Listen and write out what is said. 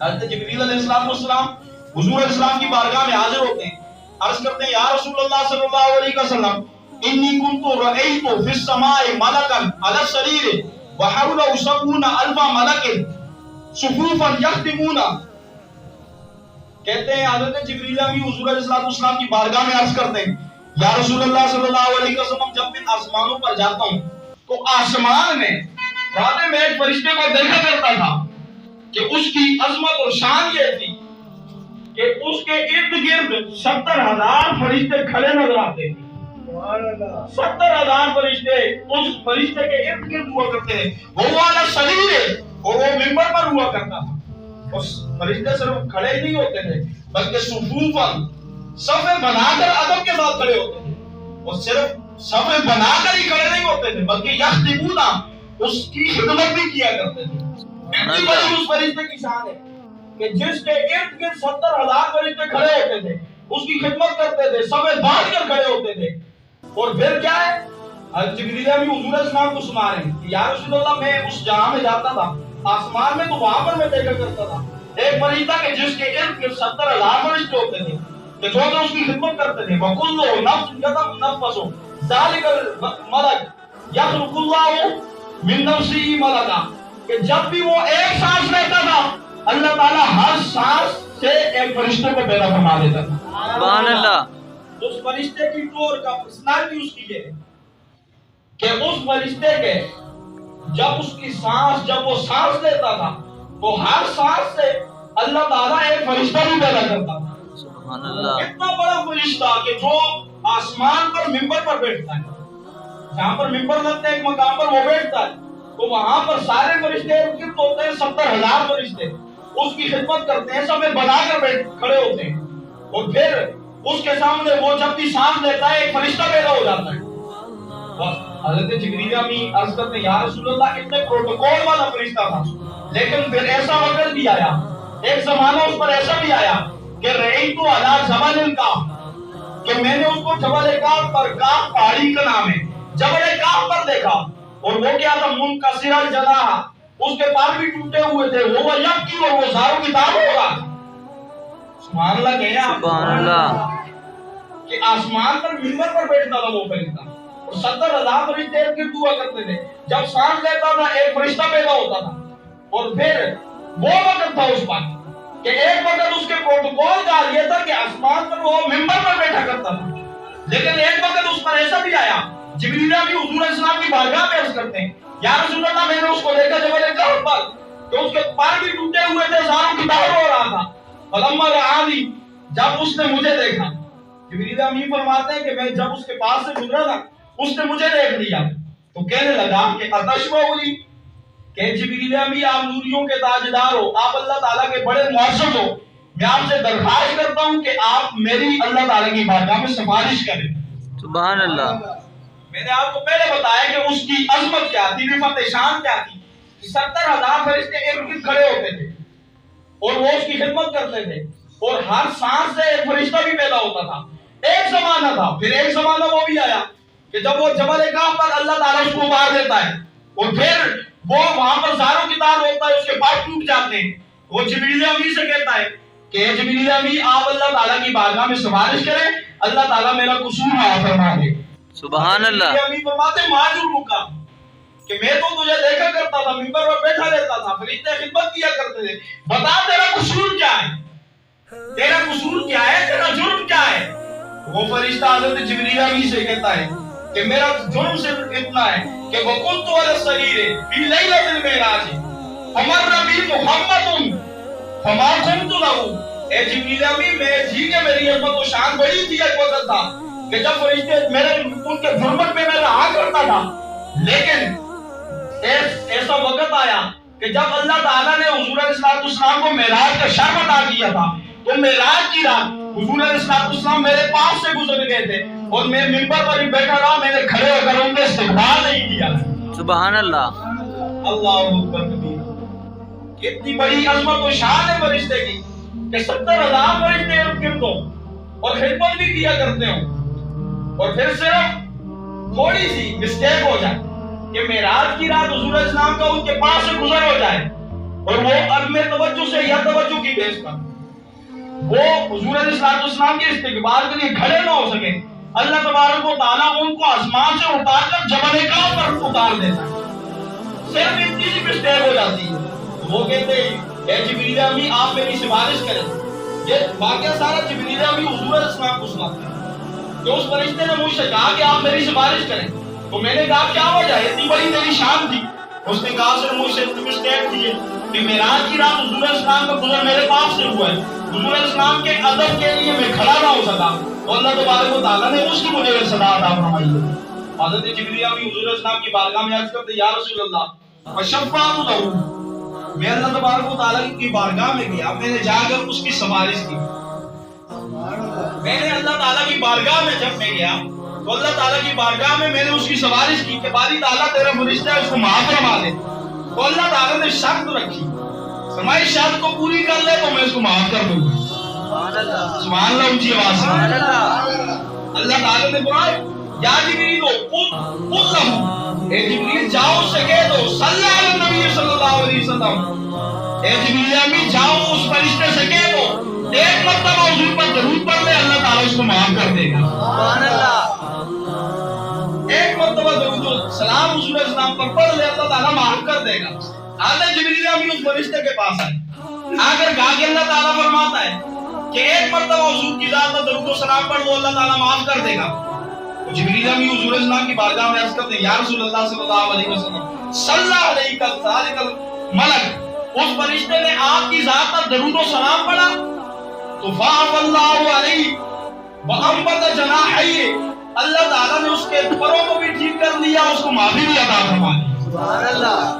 حضرت جبریل علیہ السلام حضور علیہ السلام کی بارگاہ میں حاضر ہوتے ہیں، عرض کرتے ہیں یا رسول اللہ صلی اللہ علیہ وسلم انی کنت رأیت فی السماء ملکا علی السریر وحولہ 70,000 ملک صفوفا یختمون. کہتے ہیں حضرت جبریل بھی حضور علیہ السلام کی بارگاہ میں عرض کرتے ہیں یا رسول اللہ صلی اللہ علیہ وسلم جب میں آسمانوں پر جاتا ہوں تو آسمان میں رات میں ایک فرشتے کو دیکھا کرتا تھا کہ اس کی عظمت اور شان یہ تھی کہ اس کے ارد گرد 70,000 فرشتے کھڑے نظر آتے تھے. 70,000 فرشتے اس فرشتے کے ارد گرد ہوا کرتے ہیں. وہ والا سریر اور وہ منبر پر ہوا کرتا تھا. اس فرشتے صرف کھڑے ہی نہیں ہوتے تھے بلکہ صفوفاً صفیں بنا کر ادب کے ساتھ کھڑے ہوتے تھے. اور صرف صفیں بنا کر ہی کھڑے نہیں ہوتے تھے بلکہ یختمون اس کی خدمت بھی کیا کرتے تھے. اتنی بڑی اس فرشتے کی شان ہے کہ جس کے ارد گرد 70,000 فرشتے کھڑے ہوتے تھے اس کی خدمت کرتے تھے، صفیں باندھ کر کھڑے ہوتے تھے. اور پھر کیا ہے، حضرت جبریل بھی حضور علیہ السلام کو سنا رہے ہیں کہ یا رسول اللہ میں اس جہاں میں جاتا تھا آسمان میں تو وہاں پر میں دیکھا کرتا تھا ایک فرشتہ کہ جس کے ارد گرد 70,000 فرشتے ہوتے تھے کہ جو اس کی خدمت کرتے تھے. وَكُلُّ نَفْسٍ يَتَنَفَّسُ ذَلِكَ الْمَلَكُ يَخْلُقُ اللَّهُ مِن نَفْسِهِ مَلَكًا کہ جب بھی وہ ایک سانس لیتا تھا اللہ تعالیٰ ہر سانس سے ایک فرشتے کو پیدا فرما دیتا تھا. سبحان اللہ. اس فرشتے کی ٹور کا پرسنالٹی اس کی ہے کہ اس فرشتے کے جب وہ سانس لیتا تھا وہ ہر سانس سے اللہ تعالیٰ ایک فرشتہ بھی پیدا کرتا تھا. سبحان اللہ. اتنا بڑا فرشتہ کہ جو آسمان پر منبر پر بیٹھتا ہے، جہاں پر منبر لگتا ہے ایک مقام پر وہ بیٹھتا ہے تو وہاں پر سارے فرشتے گرد ہوتے ہیں. 70,000 فرشتے اس کی خدمت کرتے ہیں، سب بنا کر کھڑے ہوتے ہیں. اور پھر اس کے سامنے وہ جب بھی سانس لیتا ہے ایک فرشتہ پیدا ہو جاتا ہے. حضرت جبریل بھی عرض کرتے ہیں یا رسول اللہ اتنے پروٹوکول والا فرشتہ تھا لیکن پھر ایسا وقت بھی آیا، ایک زمانہ اس پر ایسا بھی آیا کہ رأیت علی جبل الکاف کہ میں نے اس کو جبل کاف پر، کاف پہاڑی کا نام ہے، جبل کاف پر دیکھا اور وہ کیا تھا منکسر الجناح، اس کے پار بھی ٹوٹے ہوئے تھے. وہ یبکی اور وہ زاروں کی دار ہو رہا. سبحان اللہ کہے آپ. سبحان اللہ. کہ آسمان پر منبر پر بیٹھتا تھا وہ فرشتہ اور 70,000 فرشتے گرد ہوا کرتے تھے. جب سانس لیتا تھا ایک فرشتہ پیدا ہوتا تھا. اور پھر وہ وقت تھا اس پر کہ ایک وقت اس کے پروٹوکول کا یہ تھا کہ آسمان پر وہ منبر پر بیٹھا کرتا تھا لیکن ایک وقت اس پر ایسا بھی آیا جبریل بھی حضور علیہ السلام کی بارگاہ میں عرض کرتے ہیں یا رسول اللہ میں نے اس کو دیکھا جبل کاف پر کہ اس کے پار بھی ٹوٹے ہوئے تھے، زاروں کی دار ہو رہا تھا. فلما رآنی جب اس نے مجھے دیکھا، جبریل امین فرماتے ہیں کہ میں جب اس کے پاس سے گزرا تھا اس نے مجھے دیکھ لیا تو کہنے لگا کہ اتشبہونی کہ جبریل امین آپ نوریوں کے تاجدار ہو، آپ اللہ تعالیٰ کے بڑے معزز ہو، میں آپ سے درخواست کرتا ہوں کہ آپ میری اللہ تعالیٰ کی بارگاہ میں سفارش کریں. سبحان اللہ. میں نے آپ کو پہلے بتایا کہ اس کی عظمت کیا تھی، رفعت شان کیا تھی. 70,000 فرشتے ارد گرد کھڑے ہوتے تھے اور وہ اس کی خدمت کرتے تھے اور ہر سانس سے ایک فرشتہ بھی پیدا ہوتا تھا. ایک زمانہ تھا، پھر ایک زمانہ وہ بھی آیا کہ جب وہ جبل کاف پر اللہ تعالیٰ اس کو مار دیتا ہے اور پھر وہ وہاں پر زاروں کی تار ہوتا ہے، اس کے پاس ٹوٹ جاتے ہیں. وہ جبریل امین سے کہتا ہے کہ جبریل امین آپ اللہ تعالیٰ کی بارگاہ میں سفارش کریں، اللہ تعالیٰ میرا قصور معاف فرما دے. سبحان اللہ. جبریل امین فرماتے ہیں معذور مکا کہ میں تو تجھے دیکھا کرتا تھا، منبر پر بیٹھا رہتا تھا، فرشتے خدمت کیا کرتے تھے، بتا تیرا قصور کیا ہے، تیرا قصور کیا ہے، تیرا جرم کیا ہے. وہ فرشتہ حضرت جبریل امین سے کہتا ہے کہ میرا جرم صرف اتنا ہے کہ وَكُنْتُ عَلَى السَّرِيرِ فِي لَيْلَةِ الْمِعْرَاجِ فَمَرَّ بِي مُحَمَّدٌ فَمَا قُمْتُ لَهُ. اے جبریل امین میں جی کہ میری عظمت و شان بڑی تھی. ایک وقت تھا کہ جب فرشتے میرے ان کے جرمت میں میں رہا کرتا تھا لیکن ایسا وقت آیا کہ جب اللہ تعالیٰ نے حضور علیہ السلام کو معراج کا شرف عطا کیا تھا تو معراج کی رات حضور علیہ السلام میرے پاس سے گزر گئے تھے اور میں منبر پر ہی بیٹھا رہا، میں نے کھڑے ہو کر ان کے استقبال نہیں کیا. سبحان اللہ. اللہ اکبر کبیر. کتنی بڑی عظمت و شان ہے فرشتے کی کہ 70,000 فرشتے ارد گرد ہو اور خدمت بھی کیا کرتے ہوں اور پھر صرف تھوڑی سی مسٹیک ہو جائے کہ معراج کی رات حضور علیہ السلام کا ان کے پاس سے گزر ہو جائے اور وہ عدم توجہ سے یا توجہ بیس پر وہ حضور علیہ السلام کے استقبال کے لیے کھڑے نہ ہو سکے، اللہ تبارک و تعالیٰ ان کو آسمان سے اٹھا کر جبل کعب پر اتار دیتا ہے، صرف اتنی سی مسٹیک ہو جاتی ہے۔ وہ کہتے ہیں اے جبریل امی آپ میری سفارش کریں۔ یہ واقعہ سارا جبریل امی حضور علیہ السلام کو سناتے ہیں کہ اس فرشتے نے مجھ سے کہا کہ آپ میری سفارش کریں، تو میں نے کہا کیا وجہ ہے، اتنی بڑی تیری شان تھی؟ اس نے کہا سر مجھ سے اتنی مسٹیک تھی کہ معراج کی رات حضور علیہ السلام کا گزر میرے پاس سے ہوا ہے، حضور علیہ السلام کے ادب کے لیے میں کھڑا نہ ہو سکا، تو اللہ تبارک و تعالیٰ نے اس کی مجھے صدا عطا فرمائی ہے۔ حضرت جبریل امی حضور علیہ السلام کی بارگاہ میں عرض کرتے یا رسول اللہ فشفعت لہ، میں اللہ تبارک و تعالیٰ کی بارگاہ میں گیا، میں نے جا کر اس کی سفارش کی۔ میں نے اللہ تعالیٰ کی بارگاہ میں جب میں گیا تو اللہ تعالیٰ کی بارگاہ میں نے اس کی سفارش کی کہ باری تعالیٰ تیرا فرشتہ ہے اس کو معاف فرما دے، تو اللہ تعالیٰ نے شرط رکھی، فرمایا شرط کو پوری کر لے تو میں اس کو معاف کر دوں گا۔ سبحان اللہ، اونچی آواز سے اللہ تعالیٰ نے فرمایا یا جبریل قل لہ، اے جبریل جاؤ اس سے کہہ دو صلی علی النبی صلی اللہ علیہ وسلم، اے جبریل امی جاؤ اس فرشتے سے کہہ دو ایک مرتبہ حضور پر درود پڑھ لے اللہ تعالیٰ اس کو معاف کر دے گا۔ سبحان اللہ، ایک مرتبہ درود و سلام حضور علیہ السلام پر پڑھ لے اللہ تعالیٰ معاف کر دے گا۔ حضرت جبریل امی اس فرشتے کے پاس آئے، آ کر کہا کہ اللہ تعالیٰ فرماتا ہے کہ ایک مرتبہ حضور کی ذات پر درود و سلام پڑھ لو اللہ تعالیٰ معاف کر دے گا۔ جبریل امی حضور علیہ السلام کی بارگاہ میں عرض کرتے ہیں یا رسول اللہ صلی اللہ علیہ وسلم صلی علیہ ذالک الملک، اس فرشتے نے آپ کی ذات پر درود و سلام پڑھا تو فاعف اللہ علیہ وانبت جناحیہ، اللہ تعالیٰ نے اس کے پروں کو بھی ٹھیک کر لیا، اس کو معافی بھی عطا فرما دی۔ سبحان اللہ۔